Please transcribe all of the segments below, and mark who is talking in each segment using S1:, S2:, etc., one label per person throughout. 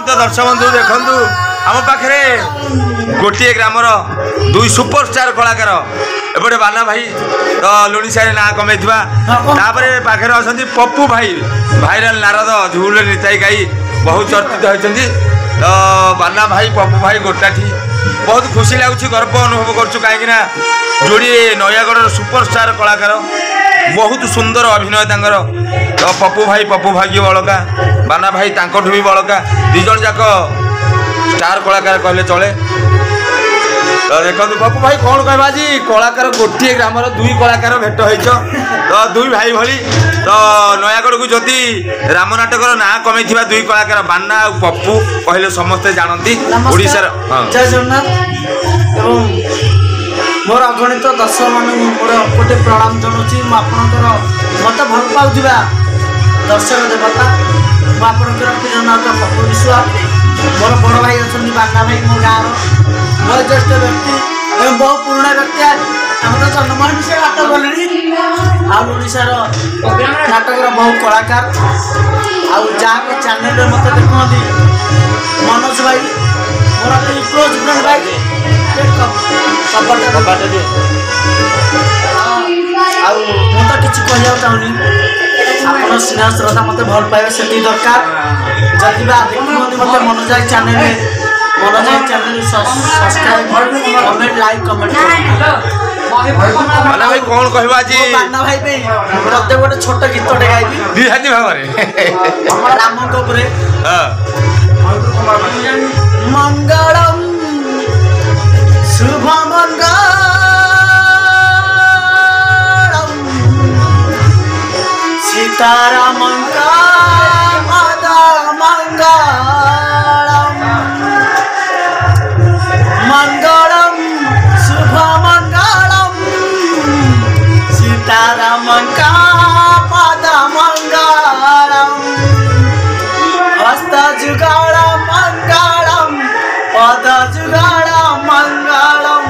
S1: तो दर्शक बंधु देखु आम पाखे गोटे ग्रामर दुई सुपरस्टार कलाकार एपटे बाना भाई तो लुणीसारे ना कमे पाखे अच्छा पप्पू भाई भाइराल नारद झुल निताई गाई बहुत चर्चित होती तो बाना भाई पप्पू भाई गोटाठी बहुत खुशी लगुच गर्व अनुभव करूँ कहीं जोड़ी नयागढ़ सुपरस्टार कलाकार बहुत सुंदर अभिनय तांकर तो पप्पू भाई बड़का बाना भाई तांकठू भी बड़का दी जन जाक स्टार कलाकार कहले चले तो देखो पप्पू भाई कौन कहवा जी कलाकार गोटे ग्रामर दुई कलाकार भेट हो तो दुई भाई भली तो नयागढ़ को जदि राम नाटकर ना कमे दुई कलाकार बाना और पप्पू कहले समस्ते जानती ओडिशार
S2: जय जगन्नाथ एवं मोर अगणित दर्शक मान मोर गोटे प्रणाम जनाऊँगी मुझे मत भल पाऊा दर्शक देवता मुझे प्रिय नाथ पप्पू विश्वास मोर बड़ भाई अच्छा बाना भाई मो गाँव वयोज्येष्ठ व्यक्ति एवं बहु पुराणा व्यक्ति आम तो जन्महन से नाटक गले आशार नाटकर बहु कलाकार जहाँ चैनल मत देखते मनोज भाई मोर क्लोज फ्रेंड भाई तो किसी कहना चाहूनी आप स्नेह श्रद्धा मत भल पाइबे से दरकार जदि मत मनोजाई channel subscribe comment like comment
S1: बाना भाई कौन कहवा जी
S2: बाना भाई पे प्रत्येक गोटे छोट गीतटे गाइबी
S1: निहाती भाव
S2: राम मंगलम शुभ मंगलम सीताराम मंगलम मंगलम शुभ मंगलम सीताराम पद मंगलम हस्त जुगाड़ मंगलम पद जुगाड़ मंगलम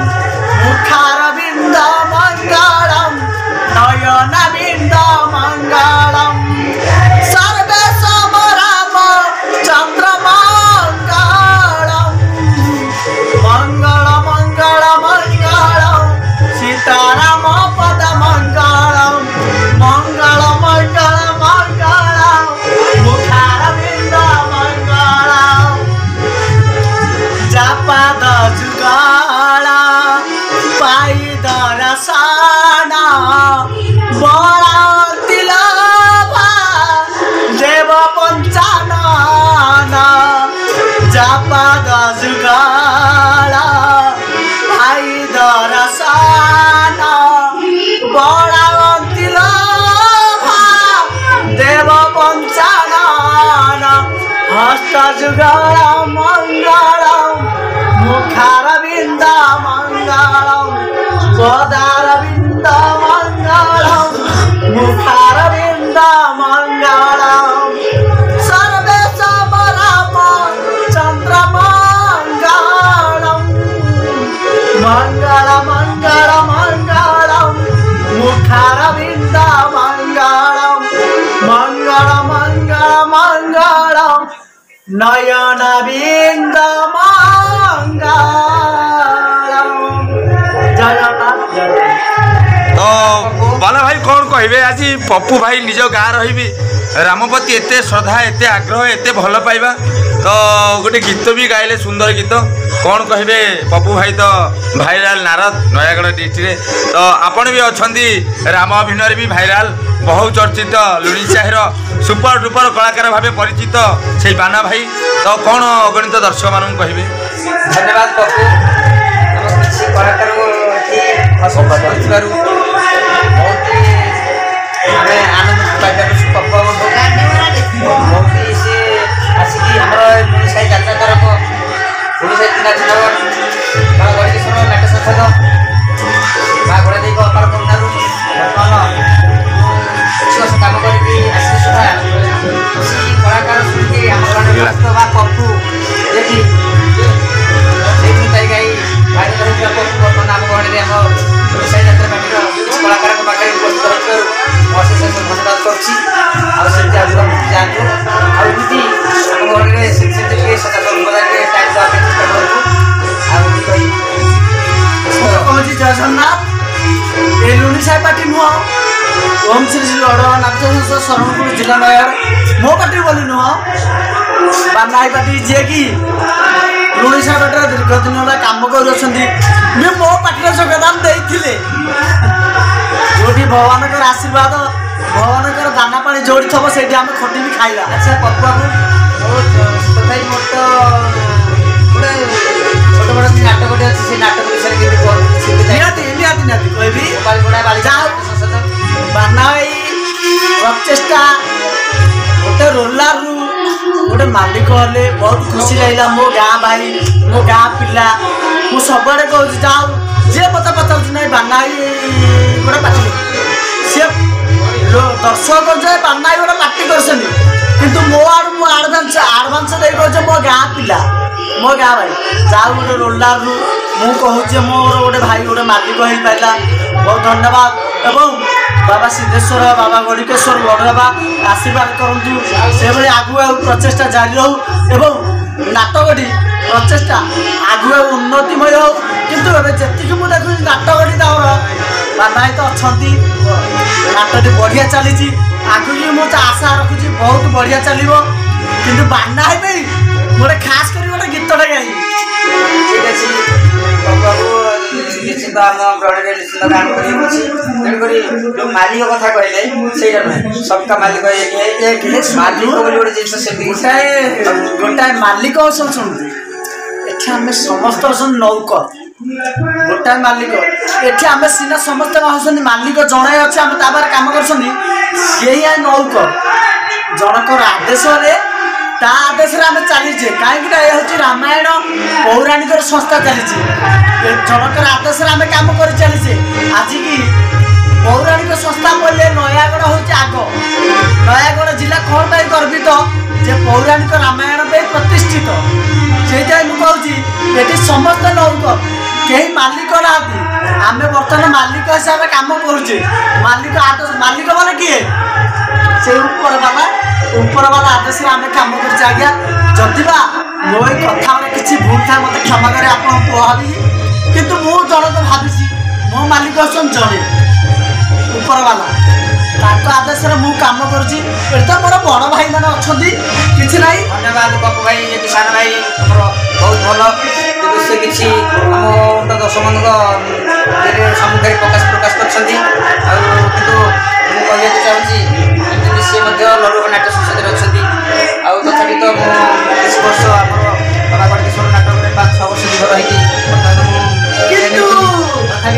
S2: मुखार बिंद मंगलम नयन बिंद मंगलम सर्वे सम राम चंद्र मंगलम मंगल मंगल मंगलम सीताराम पद मंगलम मंगल मंगल मंगलम मुखार बिंद मंगलम जापाद जुगाड़ पाई दरसान बड़ा तिलभा देव पंचानन जापाद जुगाड़ पाई दरसान बड़ा तिलभा देव पंचानन हस्त जुगाड़ मंगलम मुखार बिंद मंगलम पदार बिंद मंगलम मुखार बिंद मंगलम सर्वे सम राम चंद्र मंगलम मंगल मंगल मंगलम मुखार बिंद मंगलम मंगल मंगल मंगलम नयन बिंद मंगलम
S1: तो बाला भाई कौन कहबे आज पप्पू भाई निज गाँ रही रामपति एते श्रद्धा एते आग्रह एते भल पाइबा तो गोटे गीत भी गाइले सुंदर गीत कौन कहबे पप्पू भाई तो भाइराल नारद नयागढ़ डिस्ट्रिक्ट तो आपण भी अच्छा राम अभिनय भी भाइराल बहुत चर्चित लुणीसाहिर सुपर डुपर कलाकार भाव परिचित से बाना भाई तो कौन अगणित दर्शक मानू कहबे
S3: धन्यवाद पप्पू किसी कलाकार आनंद पाइबा पप्पू बहुत से आसिकी लुणीसाही जात्रा तरफ लुणीसाही तीन गणेश्वर नाट्य संसद माँ घोड़ा देवी अपार करुणारू बर्तमान कुछ वर्ष कम करके आसी सुधा किसी कलाकार शुणी आम पप्पू देखी गाई भाई पप्पू बर्तमान आम गहणी आम लुणीसाही जात्रा पार्टी कलाकार पाखे उपस्थित रही अशेष धन्यवाद करुँच जातु आमती आम घर में
S2: ओम श्री श्री अड़वा नाट्य शरणपुर जिला नयागढ़ मो पार्टी बोली नुह बानाई पार्टी जी कि लुणीसा बेटर दीर्घ दिन है कम कर मो पार्टी योगदान देते जो भगवान आशीर्वाद भगवान दाना पानी जोड़ी थब से आम खटी भी खाइला।
S3: अच्छा पप्पू बाबू तथापि मोर तो गोटे छोट बड़ नाटकटे अच्छी से नाटक विषय
S2: निहाती निहाती निहाती कहबी
S3: बालिगुड़ा बालिका संसद
S2: बानाई प्रचेष्टा गोटे रोलार गोटे मालिक हेले बहुत खुशी लगे मो गाँ भाई मो गाँ पिला मुझे सबुआड़े कहूँ जाओ जे मत पचार ना बानाई गोटे पार्टी सी दर्शक जाए बानाई गोटे पार्टी कर मो आड़ मुझे आडभांस दे कहे मो गाँ पिला मो गाँ भाई जाओ गोटे रोलार मुझे कहूँ मोर गोटे भाई गोटे मालिक हो पारा बहुत धन्यवाद एवं बाबा सिद्धेश्वर बाबा गणिकेश्वर बड़ बाबा आशीर्वाद करूँ से आगु प्रचेषा जारी रहू एवं नाटकटी प्रचेषा आगु उन्नतिमय हो किंतु जी मुझे देखुँ नाटकटी तमर बानाई तो अच्छा नाटकटी बढ़िया चली आगु भी मुझे आशा रखुची बहुत बढ़िया चलो कि बानाई भाई गोटे खास कर गोटे गीतटे गाई
S3: ठीक अच्छे बाबू निश्चित आम ग्रहण निश्चित गान तेणुक जो मालिक कथा कहले से नुहे सबका मालिक एक मालिक गोटे जिन से
S2: गोटाए मालिक शुणुते एठी आम समस्त अच्छा नौकर गोटाए मालिक एठी आम सीना समस्त हूँ मालिक जड़े अच्छे आम ताबार कम कर नौकर जनकर आदेश ता आदेश आम चलीचे कहीं हूँ रामायण पौराणिक संस्था चली जनकर आदेश आम कम कर चलीचे आज की पौराणिक संस्था बोले नयागढ़ हूँ आग नयागढ़ जिला कौन पाई गर्वित जे पौराणिक रामायण पे प्रतिष्ठित से मुझे ये समस्त नौकर कहीं मालिक ना आम बर्तमान मालिक हिसाब से कम करुचे मालिक आदेश मालिक मैंने किए से ऊपर वाला आदेश आम कम कर आज्ञा जदिबा मो कथा किसी भूल था मत क्षमा करे आप भावी किंतु मु जनक भावी मो मालिक अच्छा जड़े ऊपर वाला आदेश मु कम करुँच मोर बड़ भाई मैंने अच्छा कि ना
S3: धन्यवाद पप्पू भाई किसान भाई बहुत भल कि से किसी आम दर्शक मान सम्मुखें प्रकाश कर कहते चाहूँगी सी लड़ुआ नाट्य संसद अच्छा तथापि तो किसी वर्ष आम बाबा गणेश्वर नाटक में 5-6 वर्ष दीर्घ रही तथापि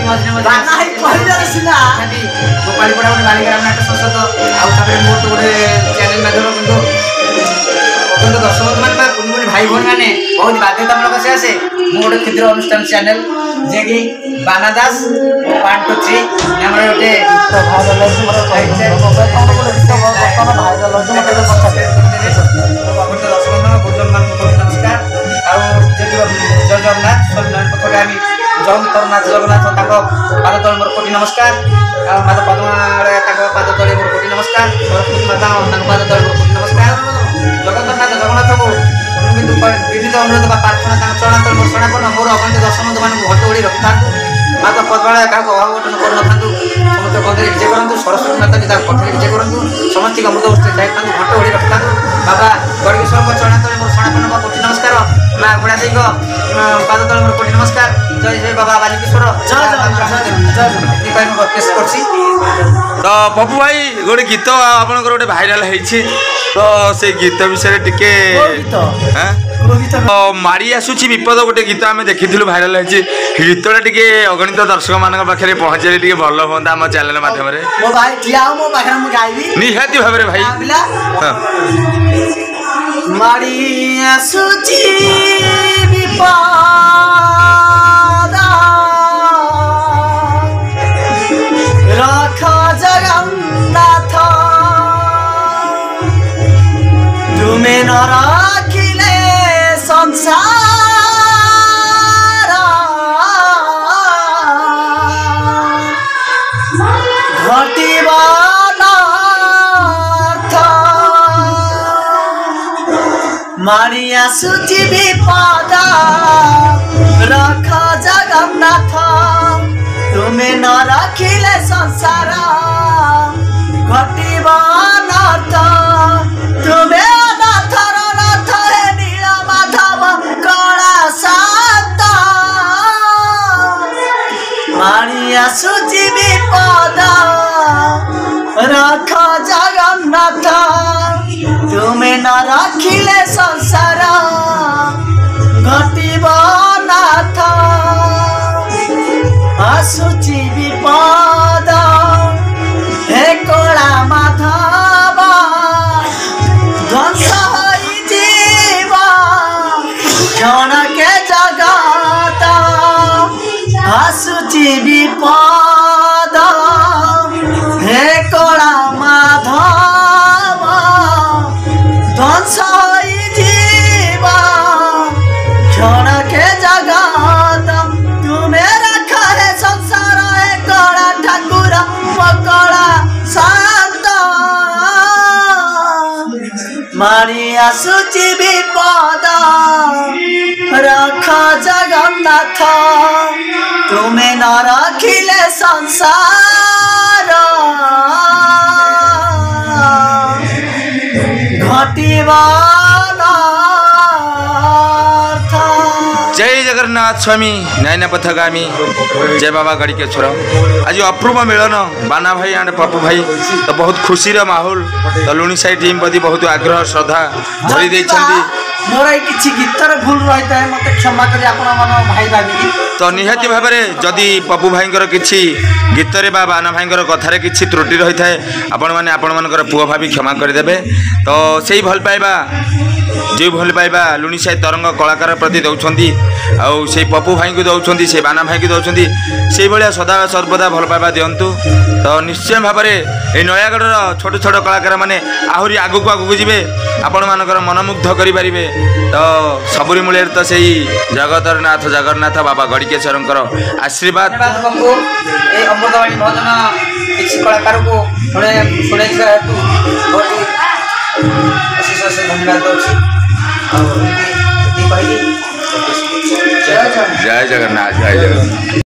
S3: मझे गोपालीपड़ा गोटे बालिका नाट्य संसद मोर तो गोटे चैनल माध्यम कितु अत्यंत दर्शक मैंने कुछ भाई भाई मैंने बहुत बाध्यतामूलक से आसे गोटे क्षुद्र अनुष्ठान चैनल जे कि बाना दास 1 2 3 आम गोटे नमस्कार जय जगन्नाथ पक्षरे आम जगन्नाथ जगन्नाथ पाद तले मोर कोटि नमस्कार माता पद्मा पाद तले मोर कोटि नमस्कार सरस्वती माता पाद तले मोर कोटि नमस्कार जगन्नाथ जगन्नाथ को किंतु विविध अनुरोध प्रार्थना चरण तले मोर शरणापन्न मोर अगणित दर्शक बंधु मान घट ओढ़ी रखी था माता पद्मा क्या अभाव घटन कर समस्त बंधु विजय करूँ सरस्वती माता पिता पक्षरे विजय करूँ समस्त अमृत दायित्व घट ओढ़ी रखी था बाबा गणेश्वर चरण तले मोर शरणापन्न कोटि नमस्कार माँ गुड़ा देव पाद तले मोर कोटि नमस्कार जय जय बाबा बालिकेश्वर
S1: तो पप्पू भाई गोटे गीत आपनकर गोटे भाइराल होइछि तो से गीत विषय टिके मारी आसुची विपद गोटे गीत आम देखी भाइराल होइछि गीतटा टिके अगणित दर्शक मान पाखे पहुँचे टिके भल हम आम चैनल माध्यम निहाती भाव भाई
S2: मारी आसुची विपद रख जगन्नाथ तुमे न राखिले संसार घटिब अनर्थ मारी आसुची विपद रख जगन्नाथ तुमे न रखिले संसार ঘটিব অনর্থ তুমি অনাথর নাথ হে নীল মাধব কলা শান্ত মারি আসুচি বিপদ রাখ জগন্নাথ তুমি না রাখিলে সংসার ঘটিব নাথ আসুচি বিপদ হে কলা মাধব ধ্বংস হই জীব ক্ষণকে জগত আসুচি বিপদ হে কলা মাধব ধ্বংস হই জীব ক্ষণকে জগত তুমি রাখ হে সংসার হে কলা ঠাকুর কলা শান্ত মারি আসুচি বিপদ রাখ জগন্নাথ তুমি ন রাখিলে সংসার ঘটিব অনর্থ।
S1: जय जगन्नाथ स्वामी नयन पथगामी जय बाबा गड़िकेश्वर आज अपूर्व मिलन बाना भाई एंड पप्पू भाई तो बहुत खुशी माहौल तो लुणी साई टीम प्रति बहुत आग्रह श्रद्धा भरी देइछन्ती
S2: मोर किछि गीतर भूल रही है मत क्षमा करी आपण मन भाई भाभी
S1: तो निहाती भाव में जदि पप्पू भाईंकर किछि गीतरे बा बाना भाईंकर कथारे किछि त्रुटि रही थाए आपण माने आपण मानकर पुओ भाभी क्षमा करदेवे तो सेही भल पाइबा जो भल पाइबा लुणी साई तरंग कलाकार प्रति दौरान आउ से पप्पू भाई को दौरान से बाना भाई को दौरान से भाया सदा सर्वदा भल पाइबा दिंतु तो निश्चय भाव में ये नयागढ़ छोट छोट कलाकार मैंने आहरी आगू आगू जी आपण मानकर मनमुग्ध करें तो सबुरी मूल्य तो से जगतर नाथ जगन्नाथ बाबा गड़िकेश्वर आशीर्वाद
S3: अमृतवाणी भजन किसी कलाकार को शुणे हेतु बहुत अशेष धन्यवाद दूसरी
S1: जय जगन्नाथ जय जगन्नाथ।